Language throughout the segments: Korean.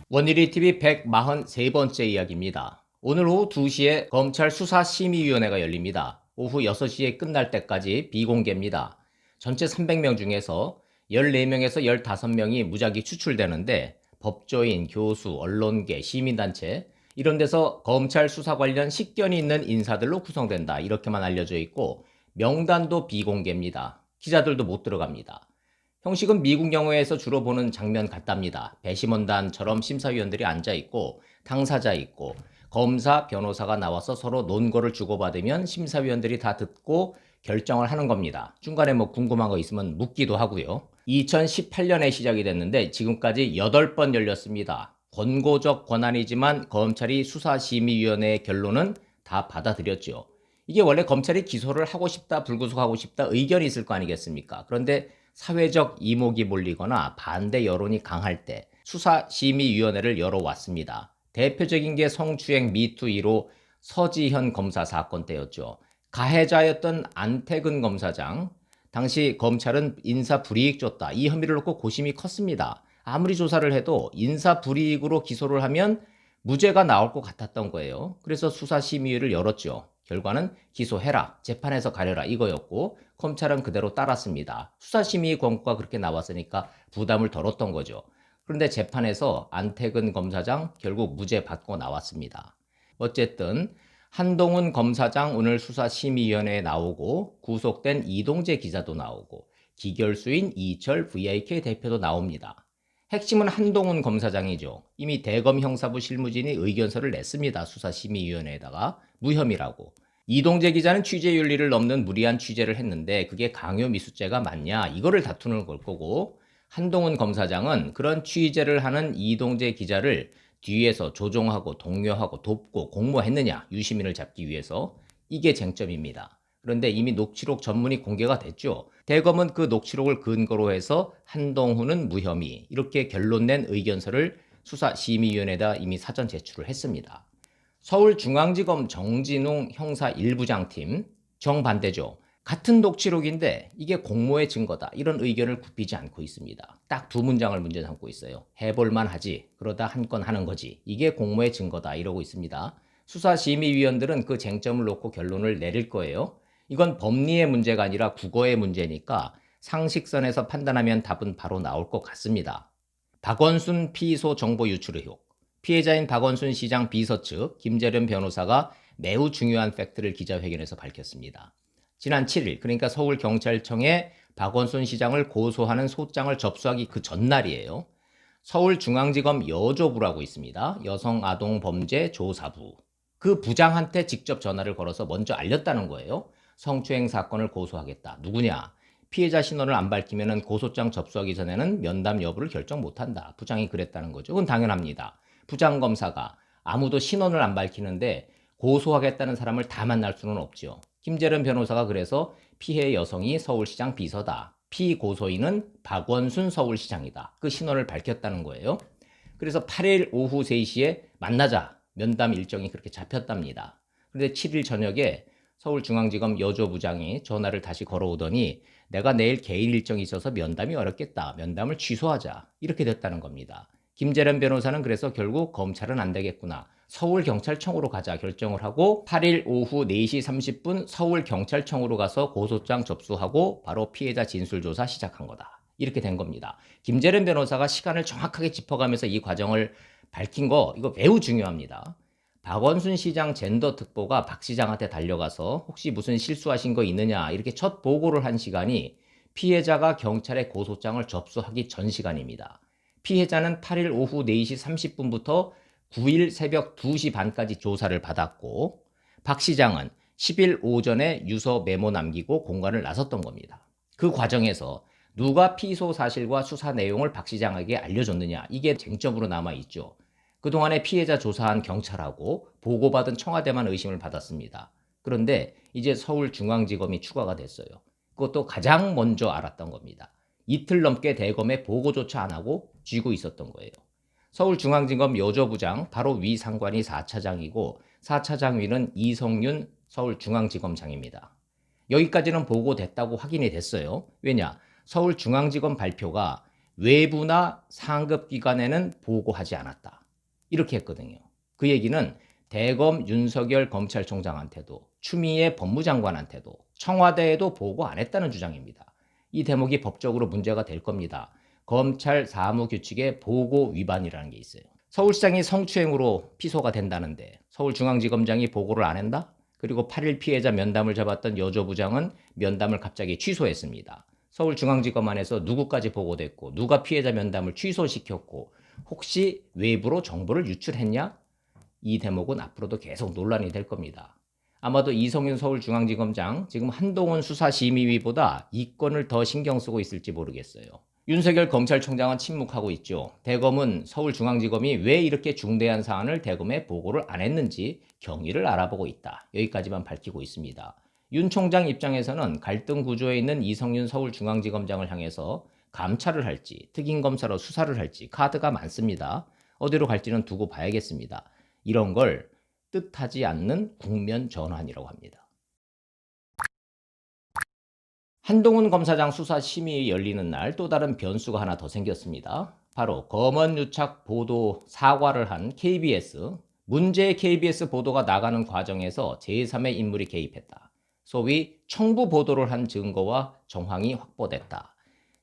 원일이TV 143번째 이야기입니다. 오늘 오후 2시에 검찰 수사심의위원회가 열립니다. 오후 6시에 끝날 때까지 비공개입니다. 전체 300명 중에서 14명에서 15명이 무작위 추출되는데 법조인, 교수, 언론계, 시민단체 이런 데서 검찰 수사 관련 식견이 있는 인사들로 구성된다. 이렇게만 알려져 있고 명단도 비공개입니다. 기자들도 못 들어갑니다. 형식은 미국 영화에서 주로 보는 장면 같답니다. 배심원단처럼 심사위원들이 앉아있고 당사자 있고 검사, 변호사가 나와서 서로 논거를 주고받으면 심사위원들이 다 듣고 결정을 하는 겁니다. 중간에 뭐 궁금한 거 있으면 묻기도 하고요. 2018년에 시작이 됐는데 지금까지 8번 열렸습니다. 권고적 권한이지만 검찰이 수사심의위원회의 결론은 다 받아들였죠. 이게 원래 검찰이 기소를 하고 싶다, 불구속하고 싶다 의견이 있을 거 아니겠습니까? 그런데 사회적 이목이 몰리거나 반대 여론이 강할 때 수사심의위원회를 열어왔습니다. 대표적인 게 성추행 미투 1호 서지현 검사 사건 때였죠. 가해자였던 안태근 검사장, 당시 검찰은 인사불이익 줬다. 이 혐의를 놓고 고심이 컸습니다. 아무리 조사를 해도 인사불이익으로 기소를 하면 무죄가 나올 것 같았던 거예요. 그래서 수사심의위를 열었죠. 결과는 기소해라, 재판에서 가려라 이거였고 검찰은 그대로 따랐습니다. 수사심의 권고가 그렇게 나왔으니까 부담을 덜었던 거죠. 그런데 재판에서 안태근 검사장 결국 무죄 받고 나왔습니다. 어쨌든 한동훈 검사장 오늘 수사심의위원회에 나오고 구속된 이동재 기자도 나오고 기결수인 이철 VIK 대표도 나옵니다. 핵심은 한동훈 검사장이죠. 이미 대검 형사부 실무진이 의견서를 냈습니다. 수사심의위원회에다가 무혐의라고. 이동재 기자는 취재윤리를 넘는 무리한 취재를 했는데 그게 강요미수죄가 맞냐 이거를 다투는 걸 거고, 한동훈 검사장은 그런 취재를 하는 이동재 기자를 뒤에서 조종하고 독려하고 돕고 공모했느냐 유시민을 잡기 위해서, 이게 쟁점입니다. 그런데 이미 녹취록 전문이 공개가 됐죠. 대검은 그 녹취록을 근거로 해서 한동훈은 무혐의 이렇게 결론낸 의견서를 수사심의위원회에다 이미 사전 제출을 했습니다. 서울중앙지검 정진웅 형사 1부장팀 정반대죠. 같은 녹취록인데 이게 공모의 증거다 이런 의견을 굽히지 않고 있습니다. 딱 두 문장을 문제 삼고 있어요. 해볼만 하지, 그러다 한 건 하는 거지, 이게 공모의 증거다 이러고 있습니다. 수사심의위원들은 그 쟁점을 놓고 결론을 내릴 거예요. 이건 법리의 문제가 아니라 국어의 문제니까 상식선에서 판단하면 답은 바로 나올 것 같습니다. 박원순 피소 정보 유출 의혹. 피해자인 박원순 시장 비서 측 김재련 변호사가 매우 중요한 팩트를 기자회견에서 밝혔습니다. 지난 7일, 그러니까 서울경찰청에 박원순 시장을 고소하는 소장을 접수하기 그 전날이에요. 서울중앙지검 여조부라고 있습니다. 여성아동범죄조사부. 그 부장한테 직접 전화를 걸어서 먼저 알렸다는 거예요. 성추행 사건을 고소하겠다. 누구냐? 피해자 신원을 안 밝히면 고소장 접수하기 전에는 면담 여부를 결정 못한다. 부장이 그랬다는 거죠. 그건 당연합니다. 부장검사가 아무도 신원을 안 밝히는데 고소하겠다는 사람을 다 만날 수는 없죠. 김재련 변호사가 그래서 피해 여성이 서울시장 비서다. 피고소인은 박원순 서울시장이다. 그 신원을 밝혔다는 거예요. 그래서 8일 오후 3시에 만나자 면담 일정이 그렇게 잡혔답니다. 그런데 7일 저녁에 서울중앙지검 여조부장이 전화를 다시 걸어오더니 내가 내일 개인 일정이 있어서 면담이 어렵겠다. 면담을 취소하자. 이렇게 됐다는 겁니다. 김재련 변호사는 그래서 결국 검찰은 안 되겠구나, 서울경찰청으로 가자 결정을 하고 8일 오후 4시 30분 서울경찰청으로 가서 고소장 접수하고 바로 피해자 진술조사 시작한 거다. 이렇게 된 겁니다. 김재련 변호사가 시간을 정확하게 짚어가면서 이 과정을 밝힌 거 이거 매우 중요합니다. 박원순 시장 젠더 특보가 박 시장한테 달려가서 혹시 무슨 실수하신 거 있느냐 이렇게 첫 보고를 한 시간이 피해자가 경찰에 고소장을 접수하기 전 시간입니다. 피해자는 8일 오후 4시 30분부터 9일 새벽 2시 반까지 조사를 받았고 박 시장은 10일 오전에 유서 메모 남기고 공간을 나섰던 겁니다. 그 과정에서 누가 피소 사실과 수사 내용을 박 시장에게 알려줬느냐 이게 쟁점으로 남아있죠. 그동안에 피해자 조사한 경찰하고 보고받은 청와대만 의심을 받았습니다. 그런데 이제 서울중앙지검이 추가가 됐어요. 그것도 가장 먼저 알았던 겁니다. 이틀 넘게 대검에 보고조차 안 하고 쥐고 있었던 거예요. 서울중앙지검 여조부장 바로 위 상관이 4차장이고 4차장 위는 이성윤 서울중앙지검장입니다. 여기까지는 보고됐다고 확인이 됐어요. 왜냐? 서울중앙지검 발표가 외부나 상급기관에는 보고하지 않았다. 이렇게 했거든요. 그 얘기는 대검 윤석열 검찰총장한테도 추미애 법무장관한테도 청와대에도 보고 안 했다는 주장입니다. 이 대목이 법적으로 문제가 될 겁니다. 검찰 사무규칙의 보고 위반이라는 게 있어요. 서울시장이 성추행으로 피소가 된다는데 서울중앙지검장이 보고를 안 한다? 그리고 8일 피해자 면담을 잡았던 여조부장은 면담을 갑자기 취소했습니다. 서울중앙지검 안에서 누구까지 보고됐고 누가 피해자 면담을 취소시켰고 혹시 외부로 정보를 유출했냐? 이 대목은 앞으로도 계속 논란이 될 겁니다. 아마도 이성윤 서울중앙지검장 지금 한동훈 수사심의위보다 이 건을 더 신경 쓰고 있을지 모르겠어요. 윤석열 검찰총장은 침묵하고 있죠. 대검은 서울중앙지검이 왜 이렇게 중대한 사안을 대검에 보고를 안 했는지 경위를 알아보고 있다. 여기까지만 밝히고 있습니다. 윤 총장 입장에서는 갈등 구조에 있는 이성윤 서울중앙지검장을 향해서 감찰을 할지 특임검사로 수사를 할지 카드가 많습니다. 어디로 갈지는 두고 봐야겠습니다. 이런 걸 뜻하지 않는 국면 전환이라고 합니다. 한동훈 검사장 수사 심의위 열리는 날 또 다른 변수가 하나 더 생겼습니다. 바로 검언유착 보도 사과를 한 KBS, 문제의 KBS 보도가 나가는 과정에서 제3의 인물이 개입했다. 소위 청부 보도를 한 증거와 정황이 확보됐다.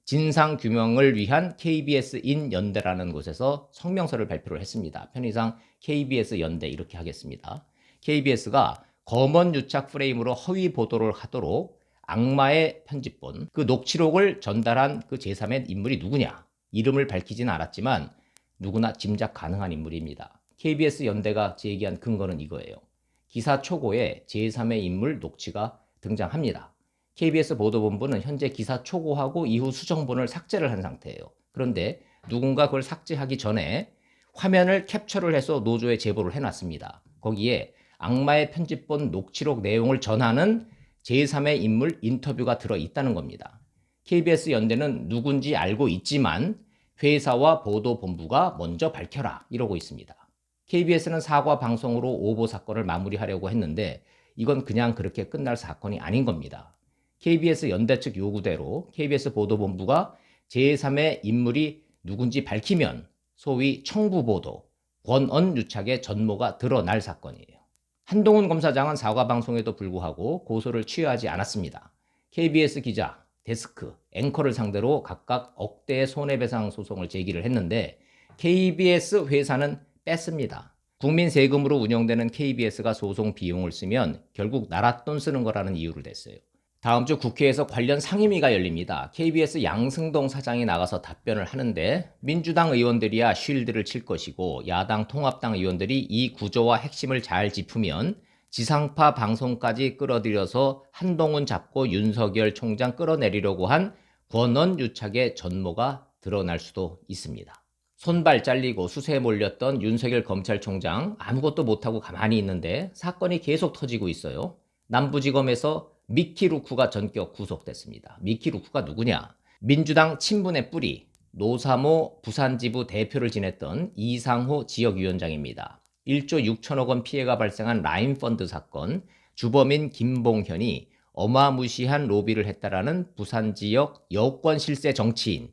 진상규명을 위한 KBS인 연대라는 곳에서 성명서를 발표를 했습니다. 편의상 KBS 연대 이렇게 하겠습니다. KBS가 검언유착 프레임으로 허위 보도를 하도록 악마의 편집본, 그 녹취록을 전달한 그 제3의 인물이 누구냐? 이름을 밝히진 않았지만 누구나 짐작 가능한 인물입니다. KBS 연대가 제기한 근거는 이거예요. 기사 초고에 제3의 인물 녹취가 등장합니다. KBS 보도본부는 현재 기사 초고하고 이후 수정본을 삭제를 한 상태예요. 그런데 누군가 그걸 삭제하기 전에 화면을 캡처를 해서 노조에 제보를 해놨습니다. 거기에 악마의 편집본 녹취록 내용을 전하는 제3의 인물 인터뷰가 들어있다는 겁니다. KBS 연대는 누군지 알고 있지만 회사와 보도본부가 먼저 밝혀라 이러고 있습니다. KBS는 사과 방송으로 오보 사건을 마무리하려고 했는데 이건 그냥 그렇게 끝날 사건이 아닌 겁니다. KBS 연대 측 요구대로 KBS 보도본부가 제3의 인물이 누군지 밝히면 소위 청부보도, 권언유착의 전모가 드러날 사건이에요. 한동훈 검사장은 사과 방송에도 불구하고 고소를 취하지 않았습니다. KBS 기자, 데스크, 앵커를 상대로 각각 억대의 손해배상 소송을 제기를 했는데 KBS 회사는 뺐습니다. 국민 세금으로 운영되는 KBS가 소송 비용을 쓰면 결국 나라 돈 쓰는 거라는 이유를 댔어요. 다음 주 국회에서 관련 상임위가 열립니다. KBS 양승동 사장이 나가서 답변을 하는데 민주당 의원들이야 쉴드를 칠 것이고 야당 통합당 의원들이 이 구조와 핵심을 잘 짚으면 지상파 방송까지 끌어들여서 한동훈 잡고 윤석열 총장 끌어내리려고 한 권언유착의 전모가 드러날 수도 있습니다. 손발 잘리고 수세에 몰렸던 윤석열 검찰총장 아무것도 못하고 가만히 있는데 사건이 계속 터지고 있어요. 남부지검에서 미키 루크가 전격 구속됐습니다. 미키 루크가 누구냐? 민주당 친분의 뿌리, 노사모 부산지부 대표를 지냈던 이상호 지역위원장입니다. 1조 6천억 원 피해가 발생한 라인펀드 사건, 주범인 김봉현이 어마무시한 로비를 했다라는 부산지역 여권 실세 정치인,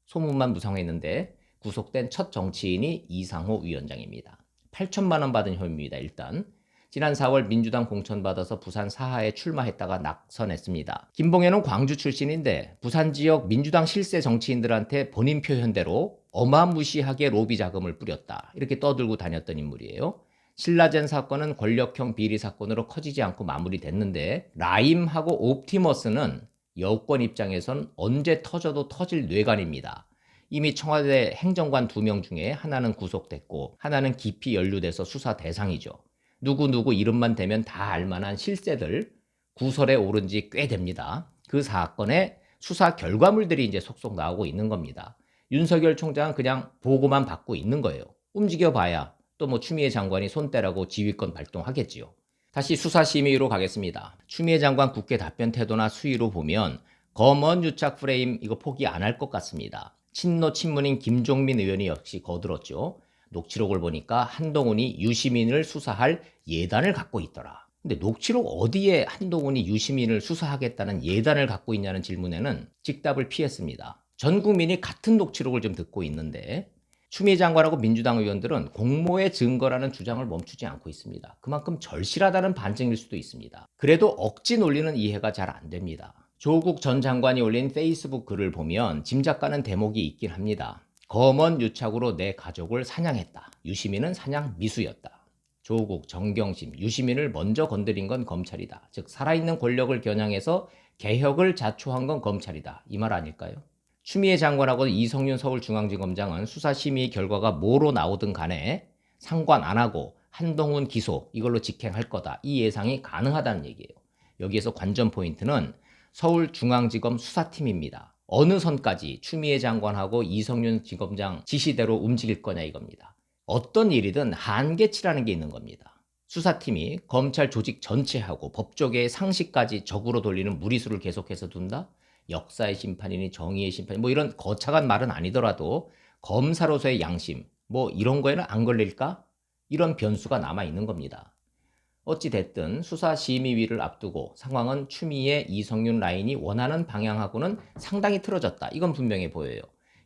소문만 무성했는데 구속된 첫 정치인이 이상호 위원장입니다. 8천만 원 받은 혐의입니다. 일단 지난 4월 민주당 공천받아서 부산 사하에 출마했다가 낙선했습니다. 김봉현은 광주 출신인데 부산 지역 민주당 실세 정치인들한테 본인 표현대로 어마무시하게 로비 자금을 뿌렸다. 이렇게 떠들고 다녔던 인물이에요. 신라젠 사건은 권력형 비리 사건으로 커지지 않고 마무리됐는데 라임하고 옵티머스는 여권 입장에선 언제 터져도 터질 뇌관입니다. 이미 청와대 행정관 2명 중에 하나는 구속됐고 하나는 깊이 연루돼서 수사 대상이죠. 누구 이름만 대면 다 알만한 실세들 구설에 오른 지 꽤 됩니다. 그 사건의 수사 결과물들이 이제 속속 나오고 있는 겁니다. 윤석열 총장은 그냥 보고만 받고 있는 거예요. 움직여봐야 또 뭐 추미애 장관이 손떼라고 지휘권 발동하겠지요. 다시 수사심의위로 가겠습니다. 추미애 장관 국회 답변 태도나 수위로 보면 검언유착 프레임 이거 포기 안 할 것 같습니다. 친노 친문인 김종민 의원이 역시 거들었죠. 녹취록을 보니까 한동훈이 유시민을 수사할 예단을 갖고 있더라. 근데 녹취록 어디에 한동훈이 유시민을 수사하겠다는 예단을 갖고 있냐는 질문에는 즉답을 피했습니다. 전 국민이 같은 녹취록을 좀 듣고 있는데 추미애 장관하고 민주당 의원들은 공모의 증거라는 주장을 멈추지 않고 있습니다. 그만큼 절실하다는 반증일 수도 있습니다. 그래도 억지 논리는 이해가 잘 안 됩니다. 조국 전 장관이 올린 페이스북 글을 보면 짐작가는 대목이 있긴 합니다. 검언 유착으로 내 가족을 사냥했다. 유시민은 사냥 미수였다. 조국, 정경심, 유시민을 먼저 건드린 건 검찰이다. 즉 살아있는 권력을 겨냥해서 개혁을 자초한 건 검찰이다. 이 말 아닐까요? 추미애 장관하고 이성윤 서울중앙지검장은 수사심의 결과가 뭐로 나오든 간에 상관 안 하고 한동훈 기소 이걸로 직행할 거다. 이 예상이 가능하다는 얘기예요. 여기에서 관전 포인트는 서울중앙지검 수사팀입니다. 어느 선까지 추미애 장관하고 이성윤 지검장 지시대로 움직일 거냐 이겁니다. 어떤 일이든 한계치라는 게 있는 겁니다. 수사팀이 검찰 조직 전체하고 법조계의 상식까지 적으로 돌리는 무리수를 계속해서 둔다? 역사의 심판이니 정의의 심판이 뭐 이런 거창한 말은 아니더라도 검사로서의 양심 뭐 이런 거에는 안 걸릴까? 이런 변수가 남아 있는 겁니다. 어찌됐든 수사심의위를 앞두고 상황은 추미애 이성윤 라인이 원하는 방향하고는 상당히 틀어졌다. 이건 분명해 보여요.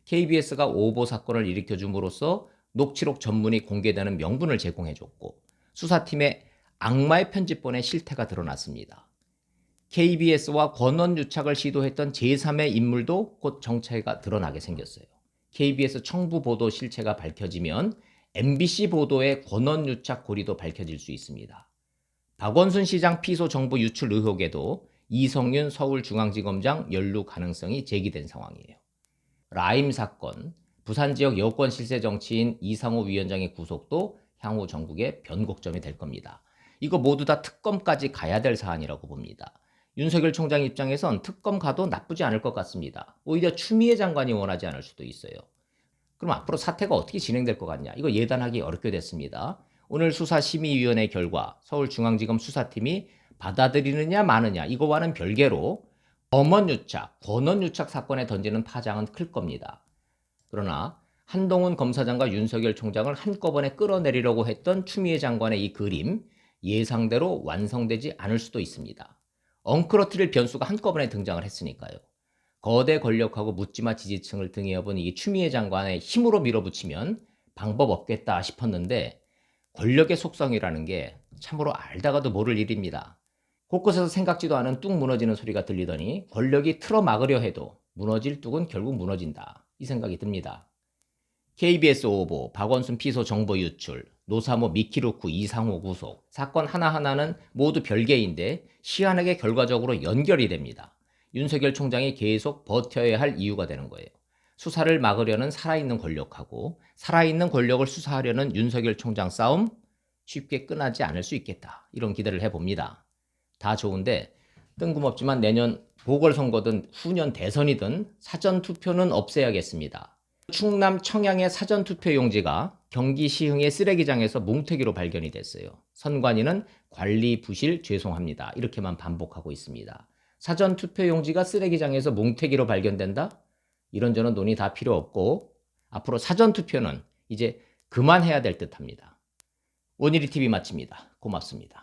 KBS가 오보 사건을 일으켜줌으로써 녹취록 전문이 공개되는 명분을 제공해줬고 수사팀의 악마의 편집본의 실태가 드러났습니다. KBS와 권원 유착을 시도했던 제3의 인물도 곧 정체가 드러나게 생겼어요. KBS 청부 보도 실체가 밝혀지면 MBC 보도의 권원 유착 고리도 밝혀질 수 있습니다. 박원순 시장 피소 정보 유출 의혹에도 이성윤 서울중앙지검장 연루 가능성이 제기된 상황이에요. 라임 사건, 부산 지역 여권 실세 정치인 이상호 위원장의 구속도 향후 전국의 변곡점이 될 겁니다. 이거 모두 다 특검까지 가야 될 사안이라고 봅니다. 윤석열 총장 입장에선 특검 가도 나쁘지 않을 것 같습니다. 오히려 추미애 장관이 원하지 않을 수도 있어요. 그럼 앞으로 사태가 어떻게 진행될 것 같냐? 이거 예단하기 어렵게 됐습니다. 오늘 수사심의위원회 결과 서울중앙지검 수사팀이 받아들이느냐 마느냐 이거와는 별개로 검언유착, 권언유착 사건에 던지는 파장은 클 겁니다. 그러나 한동훈 검사장과 윤석열 총장을 한꺼번에 끌어내리려고 했던 추미애 장관의 이 그림 예상대로 완성되지 않을 수도 있습니다. 엉클어트릴 변수가 한꺼번에 등장을 했으니까요. 거대 권력하고 묻지마 지지층을 등에 업은 이 추미애 장관의 힘으로 밀어붙이면 방법 없겠다 싶었는데 권력의 속성이라는 게 참으로 알다가도 모를 일입니다. 곳곳에서 생각지도 않은 뚝 무너지는 소리가 들리더니 권력이 틀어막으려 해도 무너질 뚝은 결국 무너진다. 이 생각이 듭니다. KBS 오보, 박원순 피소 정보 유출, 노사모 미키루크 이상호 구속, 사건 하나하나는 모두 별개인데 시한하게 결과적으로 연결이 됩니다. 윤석열 총장이 계속 버텨야 할 이유가 되는 거예요. 수사를 막으려는 살아있는 권력하고 살아있는 권력을 수사하려는 윤석열 총장 싸움 쉽게 끝나지 않을 수 있겠다. 이런 기대를 해봅니다. 다 좋은데 뜬금없지만 내년 보궐선거든 후년 대선이든 사전투표는 없애야겠습니다. 충남 청양의 사전투표용지가 경기 시흥의 쓰레기장에서 뭉태기로 발견이 됐어요. 선관위는 관리 부실 죄송합니다. 이렇게만 반복하고 있습니다. 사전투표용지가 쓰레기장에서 뭉태기로 발견된다? 이런저런 논의 다 필요 없고 앞으로 사전투표는 이제 그만해야 될 듯합니다. 원일이 TV 마칩니다. 고맙습니다.